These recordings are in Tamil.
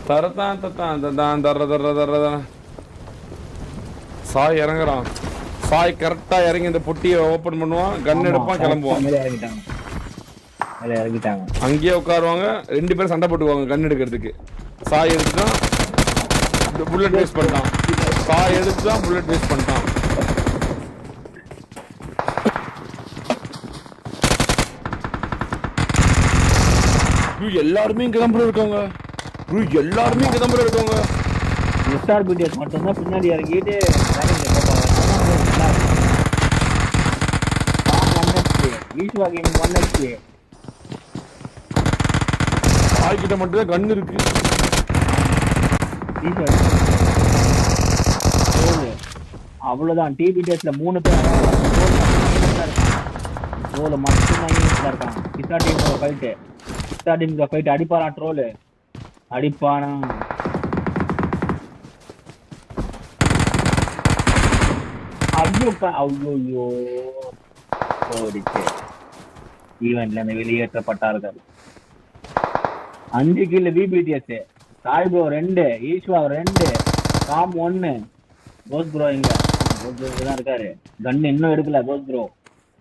தரதான் தத்தான் ததான் தர தர தர. சாய் இறங்குறான். சாய் கரெக்டா இறங்கி இந்த பொட்டியை ஓபன் பண்ணுவான், கன் எடுப்பான், கிளம்புவான். அங்கேயே உட்காருவாங்க, 2 பேரும் சண்டை போட்டுக்குவாங்க கன் எடுக்கிறதுக்கு. சாய் எடுத்துதான் புல்லட் வேஸ்ட் பண்ணிட்டான். சாய் எடுத்துதான் புல்லட் வேஸ்ட் பண்ணிட்டான். எல்லாருமே இங்க தான் இருக்காங்க. எல்லாருமே இங்க தான் இருக்காங்க. ஸ்டார் பிடிஎஸ் மட்டும் தான் பின்னாடி இறங்கிட்டு சாய்கிட்ட மட்டும் தான் கன் இருக்கு. அவ்வளவுதான். டிபிடிஎஸ்ல 3 பேர் மட்டும் இருக்கான். பிசா டீம் ஃபைட் அடிப்பாரா ட்ரோல் அடிப்பானா. ஐயோ ஈவென்ட்ல வெளியேற்றப்பட்டார்கள். 5 கில் விபிடிஎஸ். சாய்போ 2, ஈஸ்வா 2, காம் 1. கோஸ் ப்ரோ இங்க தான் இருக்காரு. கன் இன்னும் எடுக்கல. கோஸ் ப்ரோ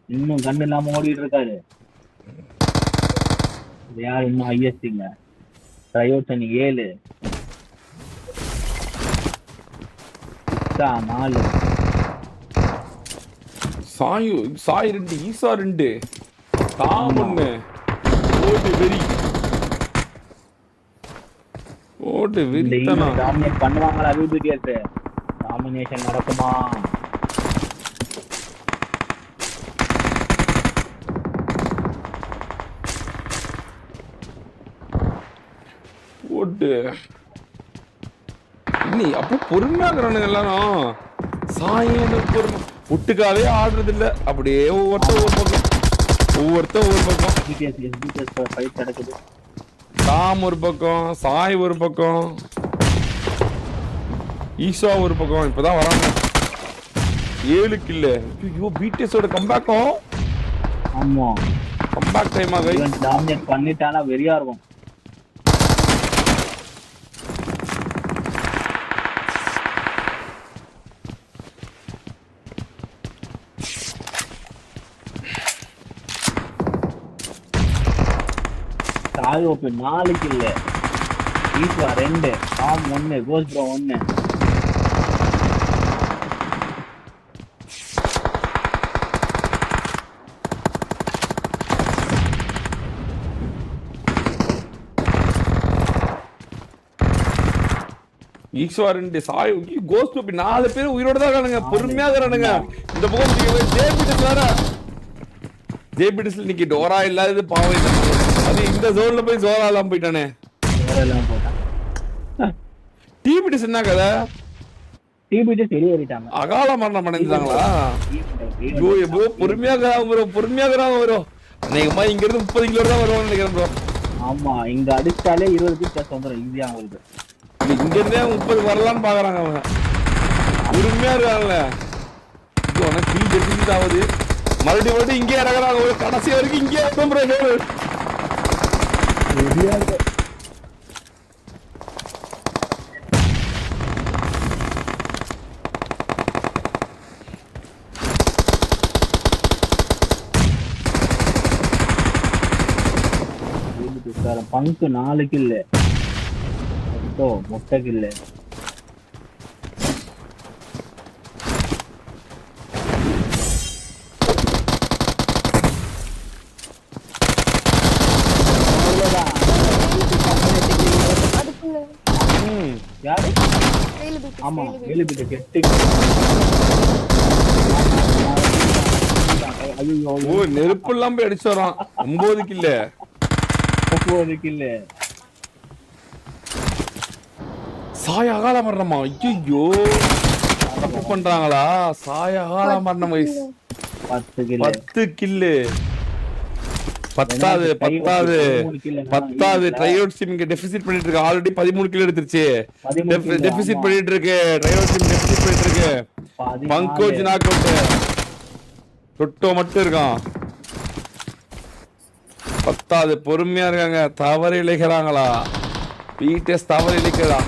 இன்னும் கன் இல்லாம ஓடிட்டு இருக்காரு. யார் இன்னும் ஐஎஸ்டிங்க ட்ரையோட்டன் 7 4. சாய் 2, ஈசா 2, காம் 1. ஓட்டு வெறி, ஓட்டு வெறித்தனா. டாமினேட் பண்ணுவாங்களா விபிடிஎஸ்? டாமினேஷன் நடக்குமா? ஓட்டு நீ அப்போ பொறுமையாக்குறானுங்க எல்லாரும். சாயம் பொறுமை ஒட்டுக்காவே ஆடுறது இல்ல. அப்படியே ஒவ்வொருத்தர் ஒவ்வொரு பக்கம். தாம் ஒரு பக்கம், சாய் ஒரு பக்கம், ஈஷா ஒரு பக்கம். இப்பதான் வராங்க 7 கில். ஐயோ பிடிஎஸோட கம்பேக்கும். ஆமா கம்பேக் டைம் ஆகி டாமினேட் பண்ணிட்டானா வெறியா இருக்கும். சாயோப்பு 4 கில், ஈஸ்வா 2, காம் 1, கோஸ் ப்ரோ 1. ஈஸ்வா 2, சாய், கோஸ் ப்ரோ 4 பேர் உயிரோட தான் இருக்கானுங்க. பொறுமையா இருக்கானுங்க. இந்த பக்கம் ஜேபிடிஎஸ் வேற. ஜேபிடிஎஸ்ல இன்னைக்கு டோரா இல்லாதது பாவம் இல்லை. அது இந்த ஜோன்ல போய் ஜோரா எல்லாம் போயிட்டானே. டிபிடிஎஸ் என்ன கதை? டிபிடிஎஸ் வெளியேறிட்டாங்க. அகால மரணம் அடைஞ்சாங்களா? ஐயோ எப்போ பொறுமையாக்குறாங்க ப்ரோ, பொறுமையாக்குறாங்க ப்ரோ. அநேகமா இங்க இருந்து 30 கிலோ தான் வருவான்னு நினைக்கிறேன் ப்ரோ. ஆமா இங்க அடிச்சாலே 20 கிலோ பிளஸ் வந்துடும் ஈஸியா உங்களுக்கு. இங்க இருந்தே 30 வரலான்னு பாக்குறாங்க அவங்க. பொறுமையா இருக்காங்கல்ல. ஆனா கீழ் ஜெட்டிட்டு ஆகுது. மறுபடியும் இங்கே இறங்குறாங்க. ஒரு கடைசி வரைக்கும் இங்கே இருக்கும் ப்ரோ. பங்கு 4 கில், முட்டை கில். யாரு? ஆமா வேலுபிட்ட கெட்டு. ஓ நெருப்பு எல்லாம் போய் அடிச்சு வரான். 9 கில். சாய் அகால மரணமா? ஐயோ தப்பு பண்றாங்களா? சாய் அகால மரணம். 10 கில்லு. 10வது ட்ரையோட் டீம் இங்க டெபிசிட் பண்ணிட்டு இருக்கு. ஆல்ரெடி 13 கில் எடுத்துருச்சு. டெபிசிட் பண்ணிட்டு இருக்கு. ட்ரையோட் டீம் டெபிசிட் பண்ணிட்டு இருக்கு. பங்கோஜ் நாக் அவுட். தொட்டோ மட்டும் இருக்கான். 10வது பொறுமையா இருக்காங்க. தவறு இழைக்கிறாங்களா? பிடிஎஸ் தவறு இழைக்கிறதா?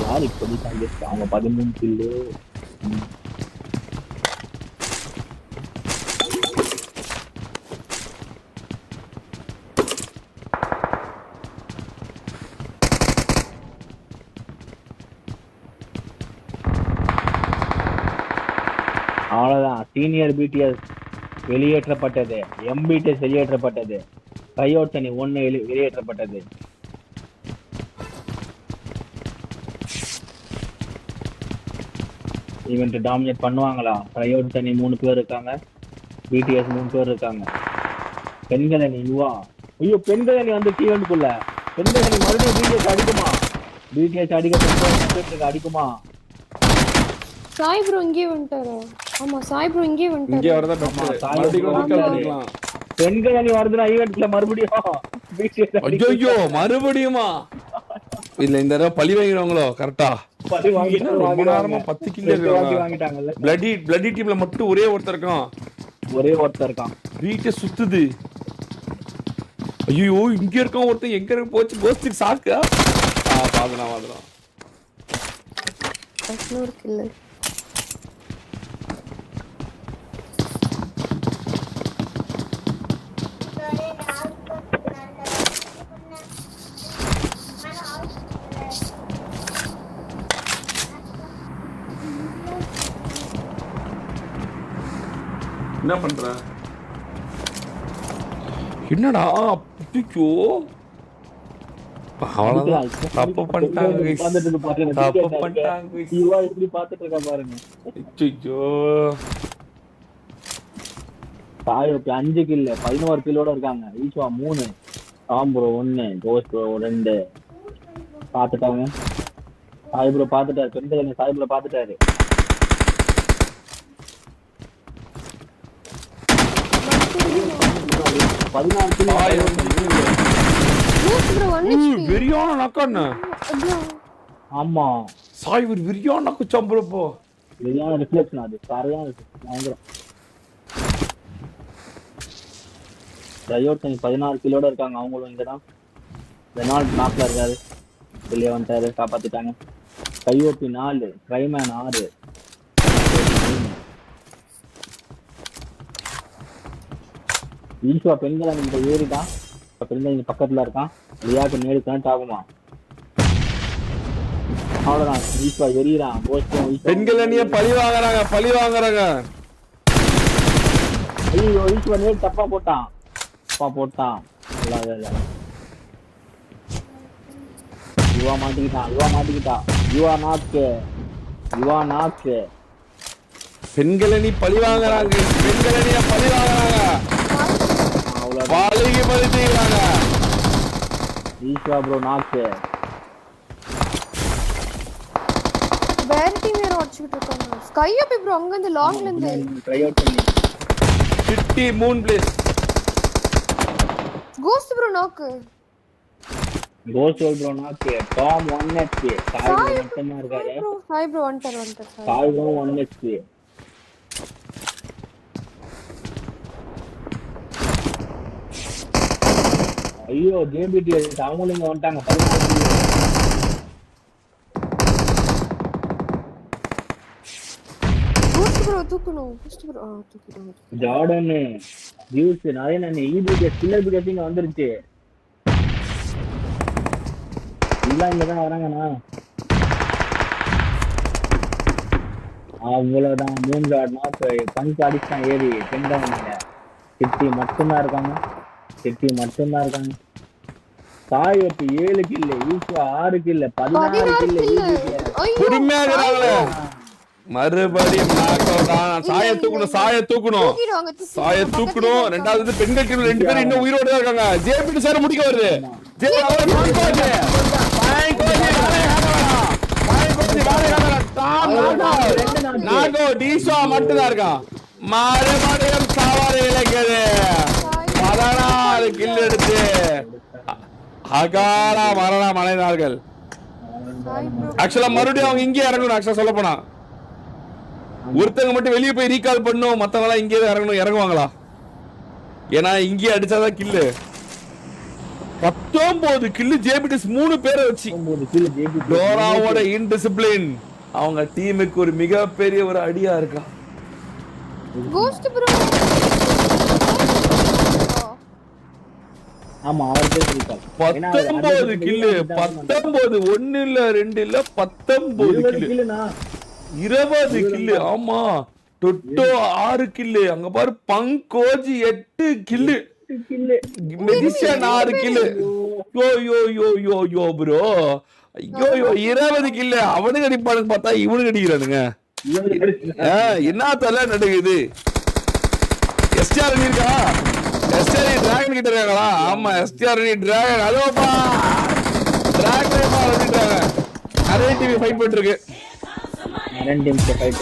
யார் இப்படி சாங்கிருக்கா? அவங்க 13 கில்லு. அவ்வளவுதான். Senior BDS வெளியேற்றப்பட்டது. எம்பிடிஎஸ் வெளியேற்றப்பட்டது. ட்ரைஅவுட் அணி 1 வெளியேற்றப்பட்டது. ஈவெண்ட் டாமினேட் பண்ணுவாங்களா? ட்ரைஅவுட் அணி 3 பேர் இருக்காங்க, பிடிஎஸ் 3 பேர் இருக்காங்க. பெண்கள் அணி யுவா. ஐயோ, பெண்கள் அணி வந்து ஈவெண்ட்குள்ள. பெண்கள் அணி மறுபடியும் பிடிஎஸ் அடிக்குமா? பிடிஎஸ் அடிக்க அடிக்குமா? சாய் ப்ரோ இங்கே வந்துட்டாரு. ஆமா, சாய் ப்ரோ இங்கே வந்துட்டாரு. இங்கே வரதா பெஸ்ட். பெண்கள் அணி வருதுனா ஈவென்ட்ல மறுபடியும் பிடிஎஸ். ஐயோ, மறுபடியுமா? இல்ல இந்த தடவை பழி வாங்கிடுவாங்களோ? கரெக்டா பழி வாங்கிட்டு ரொம்ப நேரமா 10 கில் வாங்கிட்டாங்கல்ல. பிளடி டீம்ல மட்டும் ஒரே ஒருத்தர் இருக்கான். வீட்டை சுத்துது. ஐயோ, இங்க இருக்கான் ஒருத்தன். எங்க இருக்கு போச்சு? கோஸ்டிக் சாக்கா? பாக்கலாம் 100 கில். என்ன பண்ற? என்னடா பிடிக்கோ? அவ்வளவுதான். தப்பு பண்ணிட்டாங்க. தப்பு பண்ணிட்டாங்க. இவா இப்படி பாத்துட்டு இருக்கா பாருங்க. ஐயோ, சாயோக்கு 5 கில், 11 கில்லோட இருக்காங்க. ஈஸ்வா 3, டாம் ப்ரோ 1, கோஸ்ட் ப்ரோ 2 பாத்துட்டாங்க. சாய் ப்ரோ பாத்துட்டாரு. பெண்கள் சாய் ப்ரோ பாத்துட்டாரு. 14 கில். வெறியான நக்கான்னு. ஆமா, சாய் ஒரு வெறியான நக்கு சம்பளப்போ. வெறியான ரிஃப்ளெக்ஷன். அது சரியான பயங்கரம். ட்ரைஅவுட் 16 கிலோட இருக்காங்க. அவங்களும் இங்கதான். ரெனால்ட் நாக்ல இருக்காரு. வெளியே வந்துட்டாரு. காப்பாத்திட்டாங்க. கையோப்பி 4, ட்ரைமேன் 6. ஈஸ்வா பெண்கள் அங்க ஏறிதான். பெண்கள் இங்க பக்கத்துல இருக்கான். லியாக்கு நேரு கனெக்ட் ஆகுமா? அவ்வளவுதான். ஈஸ்வா எறிகிறான். பெண்கள் அணிய பழி வாங்குறாங்க. ஐயோ, ஈஸ்வா நேரு தப்பா போட்டான். யுவா மாட்டிக்கிட்டான். யுவா நாக்கு. பெண்கள் அணி பழி வாங்குறாங்க. பாலிகை படுத்திக்கிறாங்க. ஈஸ்வா ப்ரோ நாக்கு. வேற டீம் யாரோ அடிச்சிட்டு இருக்காங்க. ஸ்கை அப் ப்ரோ அங்க இருந்து லாங்ல இருந்து ட்ரை அவுட் பண்ணி. City moon place. Ghost bro knock. Tom 1 HP. Sai மட்டும் இருக்காரு. சாய் ப்ரோ வந்துட்டார். Sai bro 1 HP. ஐயோ, ஜேபிடிஎஸ் அவங்களும் இங்க வந்துட்டாங்க. 14 ப்ரோ தூக்கணும். ஜார்டன் வியூஸ் நிறைய இபிடிஎஸ் கில்லர் பிடிஎஸ் இங்க வந்துருச்சு. எல்லாம் இங்கதான் வராங்கண்ணா. அவ்வளவுதான். 3 கார்டு நாக்கு பஞ்ச் அடிச்சான் ஏறி. பெண்கள் சிட்டி மட்டும்தான் இருக்காங்க. சாய் 7 கில்லு, ஈஸ்வா 6 கில்லு, 16 கில்லு. மறுபடியும் சாய தூக்கணும். ரெண்டாவது பெண்கள் டீம் 2 பேரும் இன்னும் உயிரோட இருக்காங்க. ஜேபிடி சார் முடிக்க வருது. மட்டும்தான் இருக்கான். மறுபடியும் சவாரி இழைக்குது. 16 கில் எடுத்து அகால மரணம் அடைந்தார்கள். சாய் ப்ரோ ஆக்சுவலா மறுபடியும் அவங்க இங்கே இறங்கணும். ஆக்சுவலா சொல்ல போனா ஒருத்தங்க மட்டும் வெளியே போய் ரீகால் பண்ணும், மத்தவங்க எல்லாம் இங்கே இறங்கணும். இறங்குவாங்களா? ஏன்னா இங்கே அடிச்சாதான் கில்லு. 19 கில்லு ஜேபிடிஸ் 3 பேரை வச்சு. டோராவோட இன்டிசிப்ளின் அவங்க டீமுக்கு ஒரு மிகப்பெரிய ஒரு அடியா இருக்கா. Ghost bro. ஆமா அவர் பேசிட்டார். 19 கில்லு 19 1 இல்ல 2 இல்ல 19 கில்லு 20 கில்லு. ஆமா டொட்டோ 6 கில்லு. அங்க பாரு பங்கோஜி 8 கில்லு, மெடிஷன் 6 கில்லு. யோ யோ யோ யோ யோ ப்ரோ, ஐயோ யோ 20 கில்லு. அவனுக்கு அடிப்பானுங்க பார்த்தா இவனுக்கு அடிக்கிறானுங்க. என்ன தலை நடக்குது? எஸ்டிஆர் இருக்கா? எஸ்டிஆர் டிராகன் கிட்ட இருக்காங்களா? ஆமா எஸ்டிஆர் டிராகன். அதோப்பா டிராகன் வந்துட்டாங்க. நிறைய டிவி ஃபைட் பண்ணிட்டு இருக்கு. Naren team fight.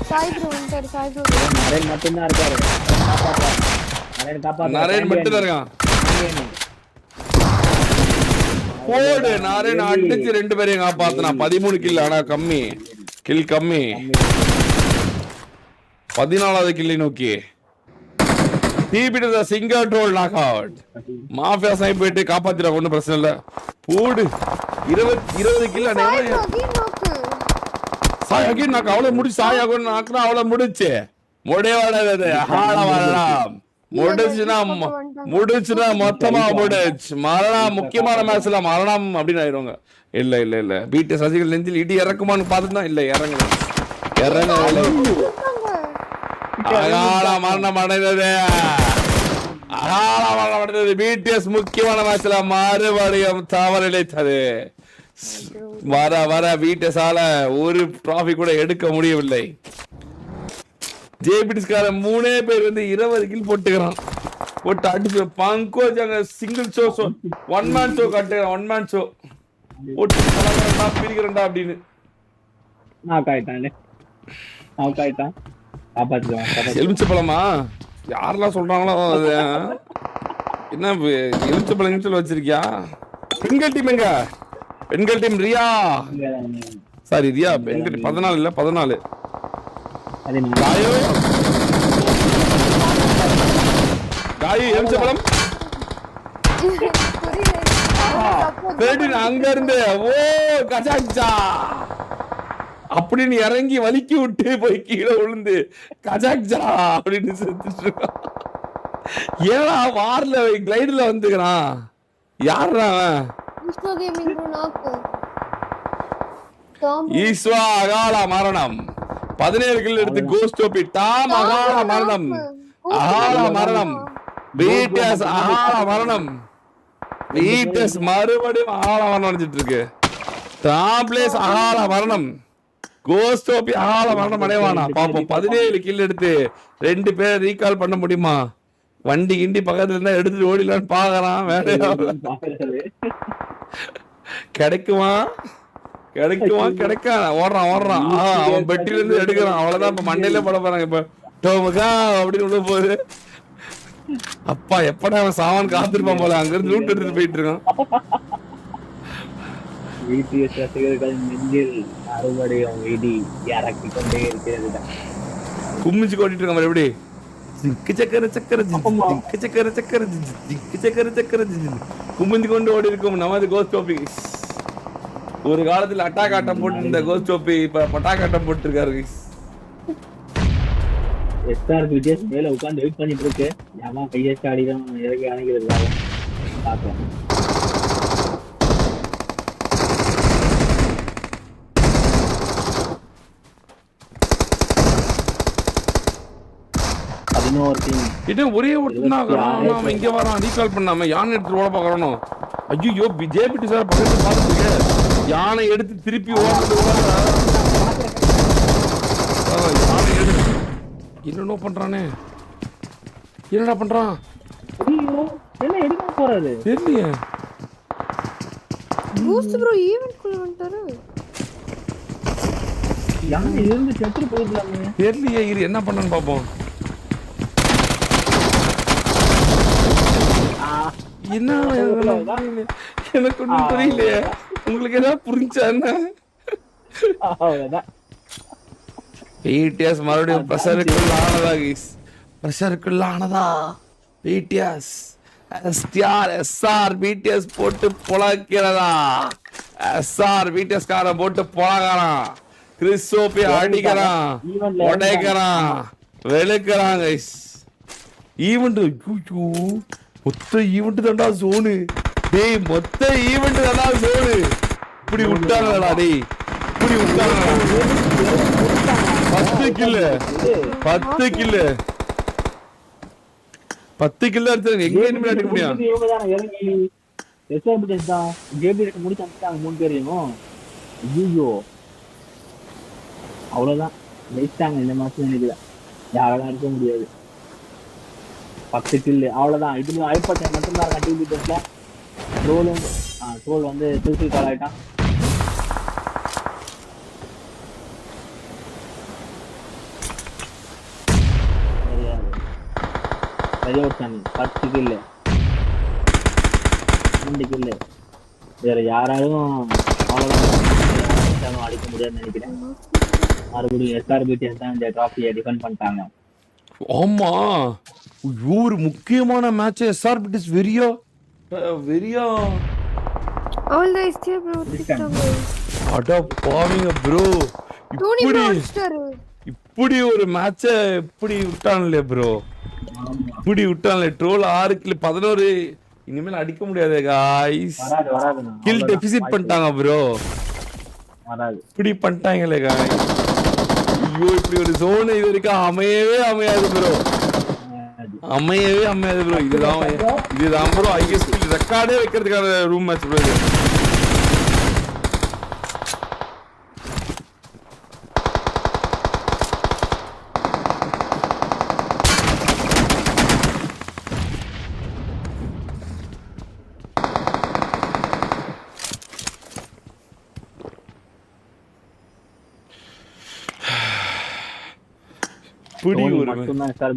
Sai bro வந்துட்டாரு. சாய் ப்ரோ நரேன் மட்டும் தான் இருக்காரு. நரேன் காப்பாத்து. நரேன் மட்டும் தான் இருக்கான். போடு நரேன் அடிச்சு 2 பேரையும் காப்பாத்துனா. 13 கில். ஆனா கம்மி கில், கம்மி. 14வது கில்லை நோக்கி தீபிட்ட singer troll knock out. Mafia sign போயிட்டு காப்பாத்திட ஒன்றும் பிரச்சனை இல்லை. போடு 20 கில். சாய் ப்ரோ அகைன் நோக்கு. சாய் அகைன் நாக்கு. அவ்வளவு முடிச்சு சாய் அகைன் நாக்குனா அவ்வளவு முடிச்சு முடிவானது. ஆள வரலாம். முடிச்சுனா மொத்தமா முடிச்சு. மரணம் முக்கியமான மேட்ச்ல மரணம் அப்படின்னு ஆயிடுவாங்க. இல்ல இல்ல இல்ல பீட்டு சசிகள் நெஞ்சில் இடி இறக்குமான்னு பார்த்துட்டு இல்ல இறங்குது. அகால மரணம் அடைந்தது. அகால மரணம் அடைந்தது. பிடிஎஸ் முக்கியமான மேட்ச்ல மறுபடியும் தவறிழைத்தது. வர வர பிடிஎஸ்ஆல ஒரு டிராஃபி கூட எடுக்க முடியவில்லை. ஜேபிடிஸ்கார 3 பேர் வந்து 20 கில் போட்டுக்கிறான். போட்டு அடிச்சு பங்கோஜ் அங்க சிங்கிள் ஷோ 1 மேன் ஷோ கட்டுறான். 1 மேன் ஷோ போட்டு பிரிக்கிறேன்டா அப்படின்னு. எலுமிச்சப்பழமா யாரெல்லாம் சொல்றாங்களோ அது என்ன எலுமிச்சப்பழம் வச்சிருக்கியா? பெண்கள் டீம் எங்க? பெண்கள் டீம் ரியா, சாரி ரியா பெண்கள் 14 இல்ல 14. காயு எலுமிச்சப்பழம் அங்க இருந்து ஓ கஜாக்ஜா அப்படின்னு இறங்கி வலிக்கி விட்டு போய் கீழே விழுந்து கஜாக்ஜா அப்படின்னு செத்துட்டு இருக்கான். ஏன்னா வார்ல கிளைடுல வந்துக்கிறான். யாருடா அவன்? ஈஸ்வா அகால மரணம் 17 கில் எடுத்து கோஸ்ட் ஓபி டாம் அகால மரணம். அகால மரணம். பிடிஎஸ் அகால மரணம். பிடிஎஸ் மறுபடியும் அகால மரணம் அடிச்சிட்டு இருக்கு. டாப்லேஸ் அகால மரணம். கோஸ்ட் ஓபி அகால மரணம் அடைவானா பாப்போம். 17 கில் எடுத்து 2 பேர் ரீகால் பண்ண முடியுமா? வண்டி கிண்டி பக்கத்துல இருந்தா எடுத்துட்டு ஓடிலான்னு பாக்குறான். வேலையா கிடைக்குமா கிடைக்குமா கிடைக்கா? ஓடுறான். அவன் பெட்டில இருந்து எடுக்கிறான். அவ்வளவுதான். இப்ப மண்டையில பட போறாங்க. இப்ப டோமுகா அப்படின்னு உள்ள போகுது. அப்பா எப்படா அவன் சாவான் காத்திருப்பான் போல. அங்க இருந்து லூட் எடுத்துட்டு போயிட்டு இருக்கான். கும்மிச்சு கொட்டிட்டு இருக்கான் எப்படி? குமிஞ்சு கொண்டு ஓடி இருக்கும் நமது கோஸ்ட் டோபி. ஒரு காலத்துல அட்டாக் ஆட்டம் போட்டு இருந்த கோஸ்ட் டோபி இப்ப பட்டாக் ஆட்டம் போட்டு இருக்காரு. மேல உட்கார்ந்து வெயிட் பண்ணிட்டு இருக்கு. ஏமா கையெழுத்து ஆடிதான் இறக்கி அணைக்கிறது பார்க்கலாம். ஒரே ஒருத்தன் இங்க வரான். ரீகால் பண்ணாம யானை எடுத்து ஓட பாக்கணும். ஐயோ ஜேபிடி சார் பக்கத்துல பாத்துருக்க. யானை எடுத்து திருப்பி ஓடுறது யானை எடுத்து என்னென்ன பண்றானே. என்னடா பண்றான்? என்ன எடுக்க போறாரு தெரியலையே. பூஸ்ட் ப்ரோ ஈவென்ட் குள்ள வந்துட்டாரு. யானை இருந்து செத்து போயிடலாமே. தெரியலையே. இரு என்ன பண்ணன்னு பாப்போம். என்ன எனக்கு ஒண்ணும் புரியலையே. உங்களுக்கு ஏதாவது புரிஞ்சா என்ன? அவ்வளவுதான். பிடிஎஸ் மறுபடியும் பிரஷருக்குள்ள ஆனதா கைஸ், பிரஷருக்குள்ள ஆனதா. பிடிஎஸ் எஸ்டிஆர் எஸ்ஆர் பிடிஎஸ் போட்டு பொழக்கிறதா. எஸ்ஆர் பிடிஎஸ் காரன் போட்டு பொழகிறான். கிறிஸ்டோபி அடிக்கிறான், உடைக்கிறான், வெளுக்கிறான் கைஸ். ஈவெண்ட் மொத்த ஈவெண்ட் தான்டா சோனு. டேய் மொத்த ஈவெண்ட் தான்டா சோனு. இப்படி விட்டாங்களா டேய், இப்படி விட்டாங்களா. 10 கில்லு 10 கில்லு 10 கில்லு அடிச்சாங்க. எங்க இனிமே அடிக்க முடியும்? இவங்கதான் இறங்கி எஸ்ஆர்பிஎஸ் தான் ஜேபிஎஸ் முடிச்சு அனுப்பிட்டாங்க 3 பேரையும். ஐயோ அவ்வளவுதான், ஜெயிச்சிட்டாங்க இந்த மாசம். நினைக்கல யாராலும் இருக்க முடியாது. 10 கில்லு அவ்வளவுதான். இது ஐபட் மட்டும்தான் இருக்கான் டிபிஎஸ்ல. ட்ரோலும் ட்ரோல் வந்து திருச்சி கால் ஆயிட்டான். ரஜோசாமி 10 கில்லு 2 கில்லு. வேற யாராலும் அவ்வளவுதான் அடிக்க முடியாதுன்னு நினைக்கிறேன். மறுபடியும் எஸ்ஆர்பிடிஎஸ் தான் இந்த டிராஃபியை டிஃபெண்ட் பண்ணிட்டாங்க. ஆமா, ஒரு முக்கியமான மேட்ச் எஸ்ஆர்பிடிஎஸ் வெறியா வெறியா. அவள்தான் எஸ்டியா ப்ரோ திட்டாங்க. அட பாவிங்க ப்ரோ, டோனி ப்ரோ அடிச்சாரு. இப்படி ஒரு மேட்ச இப்படி விட்டான்ல ப்ரோ, இப்படி விட்டான்ல. Troll 6 kill 11. இனிமேல் அடிக்க முடியாது गाइस. வராது கில் டெபிசிட் பண்ணிட்டாங்க ப்ரோ. வராது, இப்படி பண்ணிட்டாங்களே गाइस. ஐயோ, இப்படி ஒரு ஜோன் இது வரைக்கும் அமையாது ப்ரோ, அமையாது ப்ரோ. இதுதான் ப்ரோ ஐஎஸ்பி ரெக்கார்டே வைக்கிறதுக்கான ரூம் மேட்ச் ப்ரோ இது.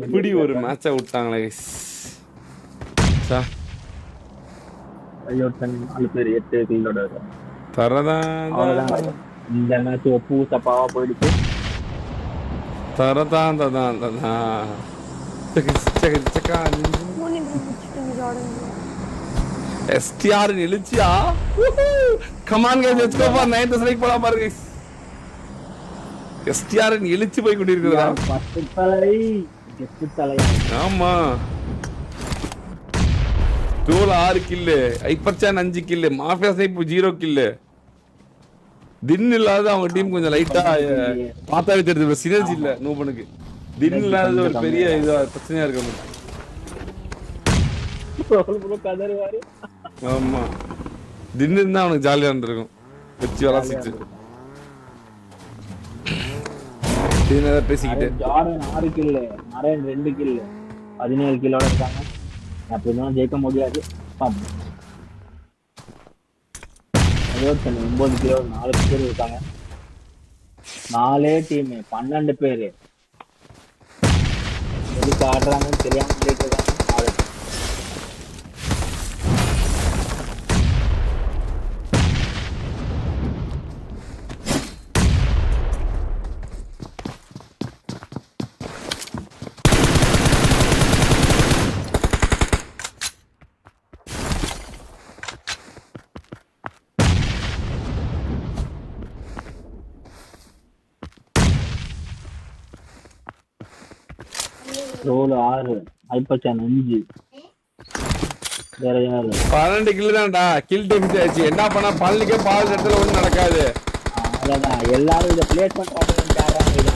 இப்படி ஒரு மேட்சை விட்டாங்களே guys. இந்த மேட்ச் ஒப்பு தப்பாவா போயிடுச்சு. தரதான் டோனி ப்ரோ முடிச்சிட்டாங்க ஜார்டன். எஸ்டிஆர் எழுச்சியா. Come on guys, let's go for 9th strike போலாம் பாருங்க guys. எஸ்டிஆர் எழுச்சி போய் கொண்டிருக்கிறதா. 10 தலை 8 தலை. ஆமா, டோல் 6 கில்லு, ஐப்பர்சான் 5 கில்லு, மாஃபியா ஸ்னைப் 0 கில்லு. தின் இல்லாத அவங்க டீம் கொஞ்சம் லைட்டா பார்த்தாவே தெரியுது, சினர்ஜி இல்ல நூபனுக்கு. தின் இல்லாத ஒரு பெரிய இதா பிரச்சனையா இருக்கு. ஆமா, தின் இருந்தா அவனுக்கு ஜாலியா இருந்திருக்கும், வச்சு வராசிச்சு பேசிக்கிட்டு. ஜார்டன் 6 கில்லு, நரேன் 2 கில்லு, 17 கில்லோட இருக்காங்க. அப்படிதான் ஜெயிக்க முடியாது. 9 கிலோ 4 பேர் இருக்காங்க. 4 டீம் 12 பேரு எதுக்கு ஆடுறாங்கன்னு தெரியாம இருக்காங்க. ரோல் 6, ஐப்பச்சான் 5. வேற யாரு? 12 கில் தான்டா. கில் டெபிசிட் ஆச்சு. என்ன பண்ணா பல்லுக்கே பால் இடத்துல ஒண்ணும் நடக்காது. அதான் எல்லாரும் இத பிளேஸ்மென்ட் பாத்துட்டு ஆடுறாங்க. இது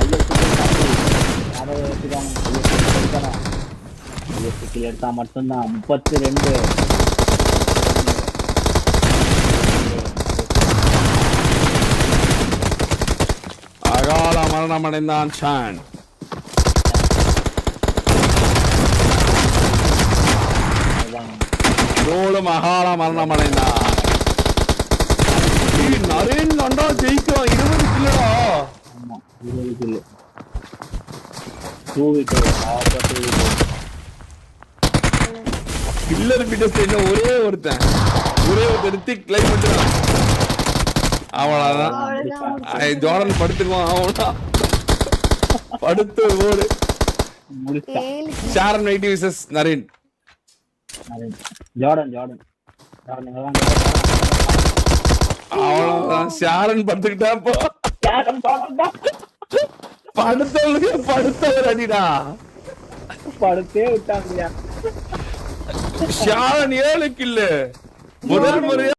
ஐஎஸ்பி கில் எடுத்தா மட்டும்தான் 32. அகால மரணம் அடைந்தான் ஷான். ரோலும் அகால மரணம் அடைந்தான். நரேன் நண்டா ஜெயிக்கிறான். 20 கில்லடா. ஆமா 20 கில். 2 விக்கெட். கில்லர் பிட்டஸ் ஒரே ஒருத்தன் ரித்திக் லைவ் பண்றான். அவ்வளவுதான் ஜோர்டன் படுத்துக்குவான். அவனா படுத்து ஓடு. ஷாரன் வைட்டி விசஸ் நரேன். ஜோர்டன் அவ்வளவுதான். ஷாரன் படுத்துக்கிட்டாப்போ படுத்தவர் அடிடா. படுத்தே விட்டாங்க. ஷாரன் 7 கில்லு முதல் முறையா